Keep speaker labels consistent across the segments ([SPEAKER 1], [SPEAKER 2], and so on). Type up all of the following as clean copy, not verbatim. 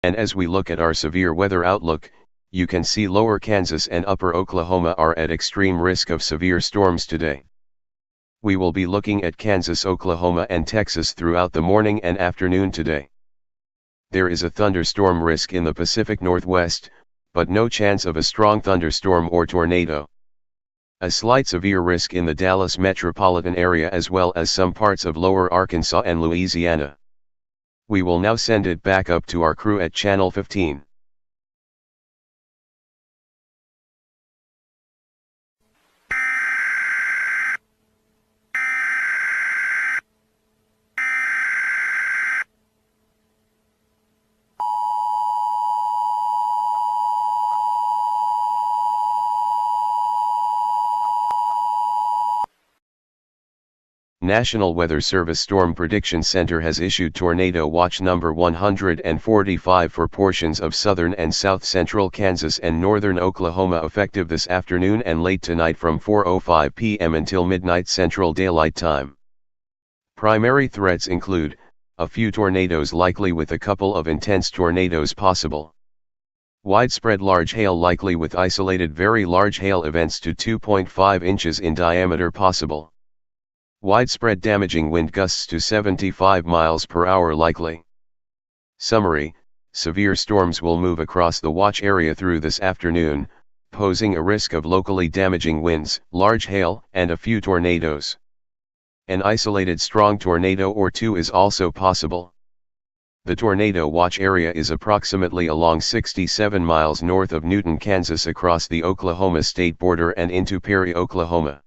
[SPEAKER 1] And as we look at our severe weather outlook, you can see lower Kansas and upper Oklahoma are at extreme risk of severe storms today. We will be looking at Kansas, Oklahoma and Texas throughout the morning and afternoon today. There is a thunderstorm risk in the Pacific Northwest, but no chance of a strong thunderstorm or tornado. A slight severe risk in the Dallas metropolitan area as well as some parts of lower Arkansas and Louisiana. We will now send it back up to our crew at Channel 15. National Weather Service Storm Prediction Center has issued Tornado Watch number 145 for portions of southern and south-central Kansas and northern Oklahoma effective this afternoon and late tonight from 4:05 p.m. until midnight Central Daylight Time. Primary threats include a few tornadoes likely with a couple of intense tornadoes possible. Widespread large hail likely with isolated very large hail events to 2.5 inches in diameter possible. Widespread damaging wind gusts to 75 miles per hour likely. Summary: severe storms will move across the watch area through this afternoon, posing a risk of locally damaging winds, large hail, and a few tornadoes. An isolated strong tornado or two is also possible. The tornado watch area is approximately along 67 miles north of Newton, Kansas across the Oklahoma state border and into Perry, Oklahoma.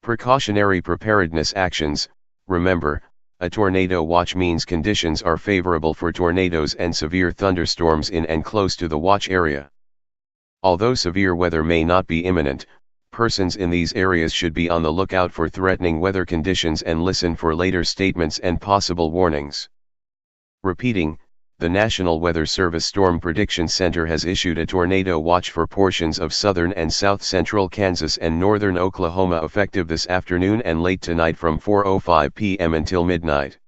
[SPEAKER 1] Precautionary preparedness actions: remember, a tornado watch means conditions are favorable for tornadoes and severe thunderstorms in and close to the watch area. Although severe weather may not be imminent, persons in these areas should be on the lookout for threatening weather conditions and listen for later statements and possible warnings. Repeating, the National Weather Service Storm Prediction Center has issued a tornado watch for portions of southern and south-central Kansas and northern Oklahoma effective this afternoon and late tonight from 4:05 p.m. until midnight.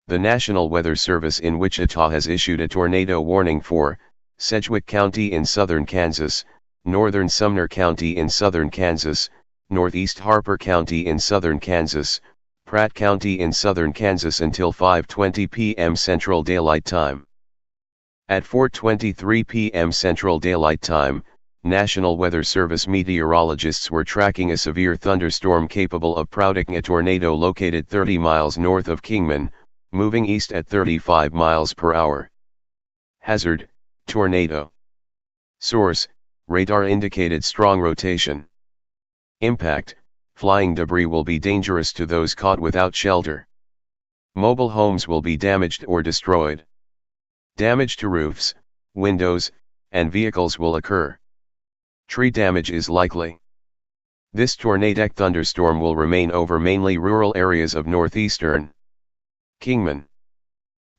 [SPEAKER 1] The National Weather Service in Wichita has issued a tornado warning for Sedgwick County in southern Kansas, northern Sumner County in southern Kansas, northeast Harper County in southern Kansas, Pratt County in southern Kansas until 5:20 p.m. Central Daylight Time. At 4:23 p.m. Central Daylight Time, National Weather Service meteorologists were tracking a severe thunderstorm capable of producing a tornado located 30 miles north of Kingman, moving east at 35 miles per hour. Hazard: tornado. Source: radar indicated strong rotation. Impact: flying debris will be dangerous to those caught without shelter. Mobile homes will be damaged or destroyed. Damage to roofs, windows, and vehicles will occur. Tree damage is likely. This tornadic thunderstorm will remain over mainly rural areas of northeastern Kingman.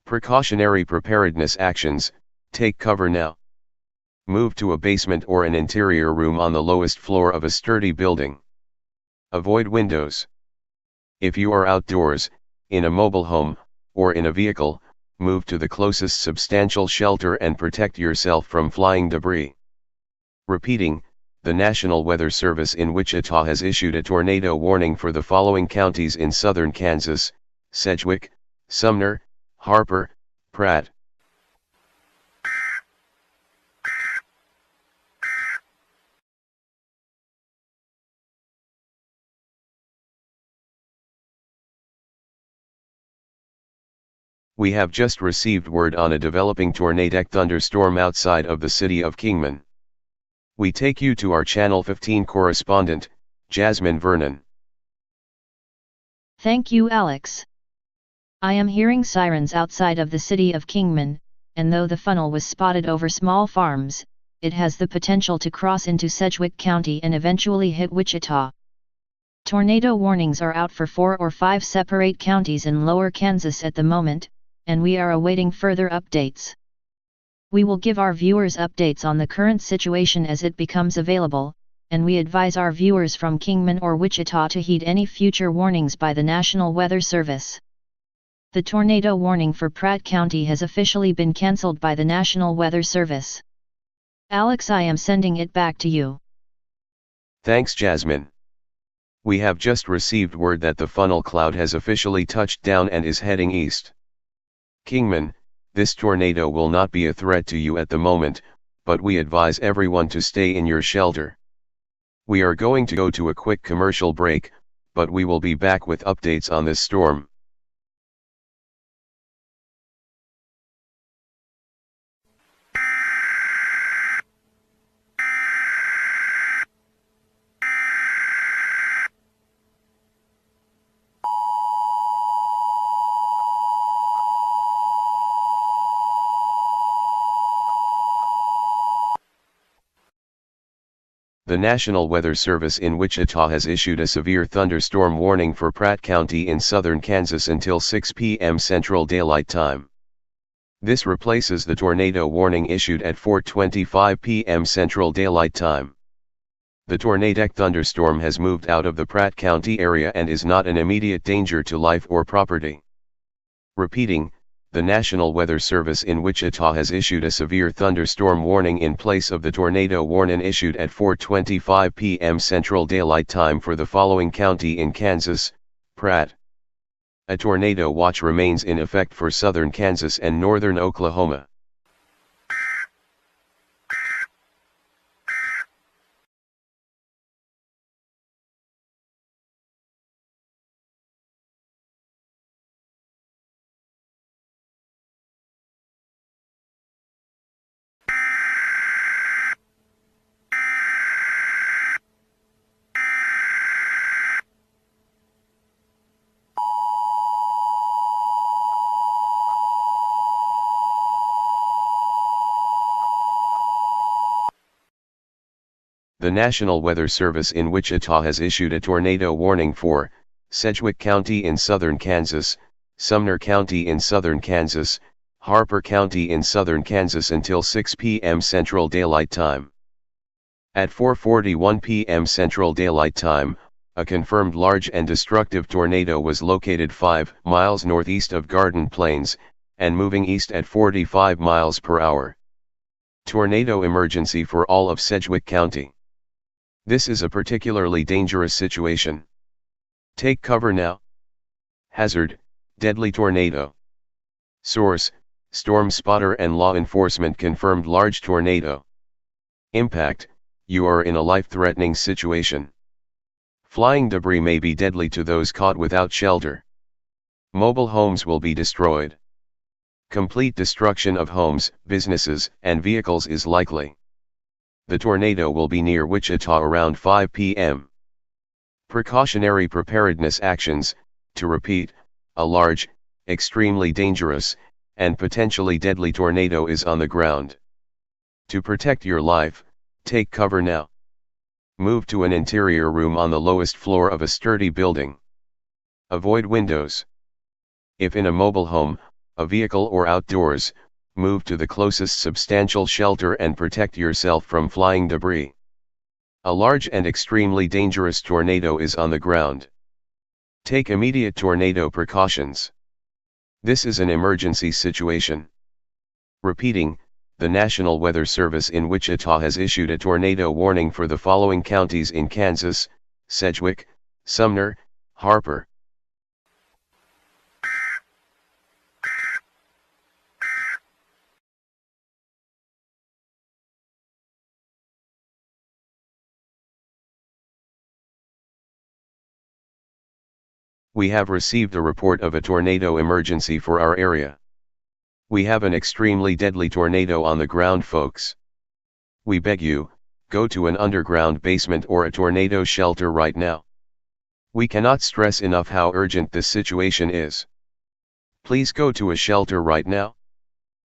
[SPEAKER 1] Precautionary preparedness actions: take cover now. Move to a basement or an interior room on the lowest floor of a sturdy building. Avoid windows. If you are outdoors, in a mobile home, or in a vehicle, move to the closest substantial shelter and protect yourself from flying debris. Repeating, the National Weather Service in Wichita has issued a tornado warning for the following counties in southern Kansas: Sedgwick, Sumner, Harper, Pratt. We have just received word on a developing tornadic thunderstorm outside of the city of Kingman. We take you to our Channel 15 correspondent, Jasmine Vernon.
[SPEAKER 2] Thank you, Alex. I am hearing sirens outside of the city of Kingman, and though the funnel was spotted over small farms, it has the potential to cross into Sedgwick County and eventually hit Wichita. Tornado warnings are out for 4 or 5 separate counties in lower Kansas at the moment, and we are awaiting further updates. We will give our viewers updates on the current situation as it becomes available, and we advise our viewers from Kingman or Wichita to heed any future warnings by the National Weather Service. The tornado warning for Pratt County has officially been cancelled by the National Weather Service. Alex, I am sending it back to you.
[SPEAKER 1] Thanks, Jasmine. We have just received word that the funnel cloud has officially touched down and is heading east. Kingman, this tornado will not be a threat to you at the moment, but we advise everyone to stay in your shelter. We are going to go to a quick commercial break, but we will be back with updates on this storm. The National Weather Service in Wichita has issued a severe thunderstorm warning for Pratt County in southern Kansas until 6 p.m. Central Daylight Time. This replaces the tornado warning issued at 4:25 p.m. Central Daylight Time. The tornadic thunderstorm has moved out of the Pratt County area and is not an immediate danger to life or property. Repeating, the National Weather Service in Wichita has issued a severe thunderstorm warning in place of the tornado warning issued at 4:25 p.m. Central Daylight Time for the following county in Kansas: Pratt. A tornado watch remains in effect for southern Kansas and northern Oklahoma. The National Weather Service in Wichita has issued a tornado warning for Sedgwick County in southern Kansas, Sumner County in southern Kansas, Harper County in southern Kansas until 6 p.m. Central Daylight Time. At 4:41 p.m. Central Daylight Time, a confirmed large and destructive tornado was located 5 miles northeast of Garden Plains, and moving east at 45 miles per hour. Tornado emergency for all of Sedgwick County. This is a particularly dangerous situation. Take cover now. Hazard: deadly tornado. Source: Storm Spotter and law enforcement confirmed large tornado. Impact: you are in a life-threatening situation. Flying debris may be deadly to those caught without shelter. Mobile homes will be destroyed. Complete destruction of homes, businesses, and vehicles is likely. The tornado will be near Wichita around 5 p.m. Precautionary preparedness actions: to repeat, a large, extremely dangerous, and potentially deadly tornado is on the ground. To protect your life, take cover now. Move to an interior room on the lowest floor of a sturdy building. Avoid windows. If in a mobile home, a vehicle or outdoors, move to the closest substantial shelter and protect yourself from flying debris. A large and extremely dangerous tornado is on the ground. Take immediate tornado precautions. This is an emergency situation. Repeating, the National Weather Service in Wichita has issued a tornado warning for the following counties in Kansas: Sedgwick, Sumner, Harper. We have received a report of a tornado emergency for our area. We have an extremely deadly tornado on the ground, folks. We beg you, go to an underground basement or a tornado shelter right now. We cannot stress enough how urgent this situation is. Please go to a shelter right now.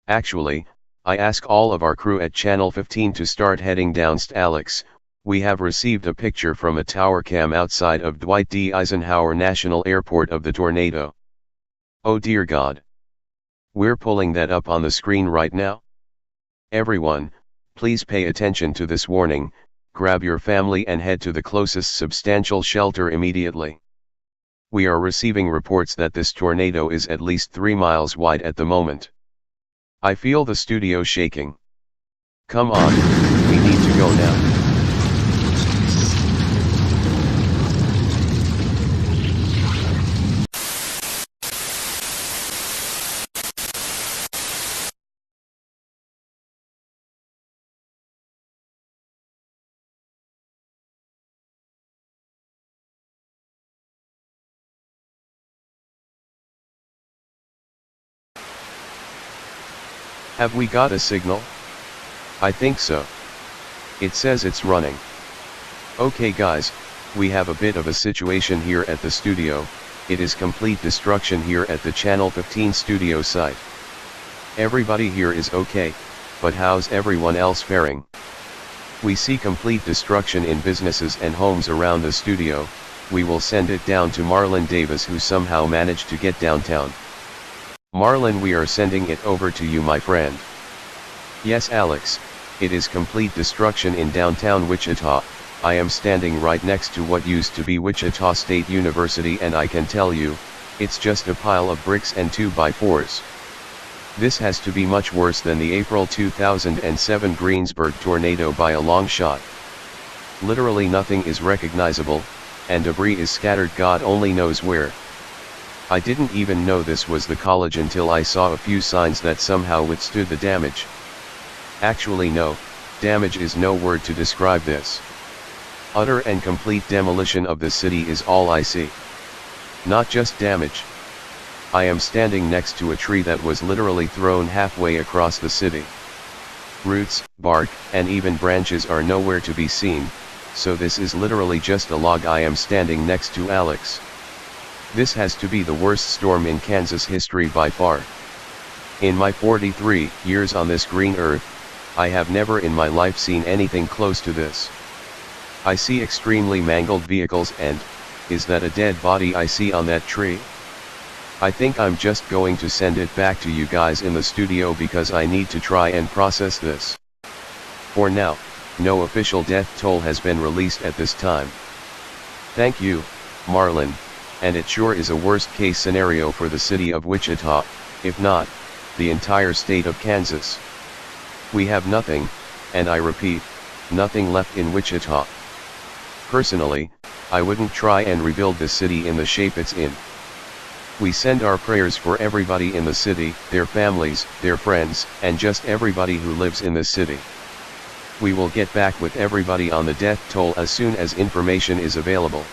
[SPEAKER 1] Actually, I ask all of our crew at Channel 15 to start heading down. Alex, we have received a picture from a tower cam outside of Dwight D. Eisenhower National Airport of the tornado. Oh dear God. We're pulling that up on the screen right now. Everyone, please pay attention to this warning, grab your family and head to the closest substantial shelter immediately. We are receiving reports that this tornado is at least 3 miles wide at the moment. I feel the studio shaking. Come on, we need to go now. Have we got a signal? I think so. It says it's running. Okay guys, we have a bit of a situation here at the studio. It is complete destruction here at the Channel 15 studio site. Everybody here is okay, but how's everyone else faring? We see complete destruction in businesses and homes around the studio. We will send it down to Marlon Davis, who somehow managed to get downtown. Marlon, we are sending it over to you, my friend. Yes Alex, it is complete destruction in downtown Wichita. I am standing right next to what used to be Wichita State University, and I can tell you, it's just a pile of bricks and 2x4s. This has to be much worse than the April 2007 Greensburg tornado by a long shot. Literally nothing is recognizable, and debris is scattered God only knows where. I didn't even know this was the college until I saw a few signs that somehow withstood the damage. Actually no, damage is no word to describe this. Utter and complete demolition of the city is all I see. Not just damage. I am standing next to a tree that was literally thrown halfway across the city. Roots, bark, and even branches are nowhere to be seen, so this is literally just a log I am standing next to, Alex. This has to be the worst storm in Kansas history by far. In my 43 years on this green earth, I have never in my life seen anything close to this. I see extremely mangled vehicles, and, is that a dead body I see on that tree? I think I'm just going to send it back to you guys in the studio because I need to try and process this. For now, no official death toll has been released at this time. Thank you, Marlon. And it sure is a worst case scenario for the city of Wichita, if not, the entire state of Kansas. We have nothing, and I repeat, nothing left in Wichita. Personally, I wouldn't try and rebuild the city in the shape it's in. We send our prayers for everybody in the city, their families, their friends, and just everybody who lives in the city. We will get back with everybody on the death toll as soon as information is available.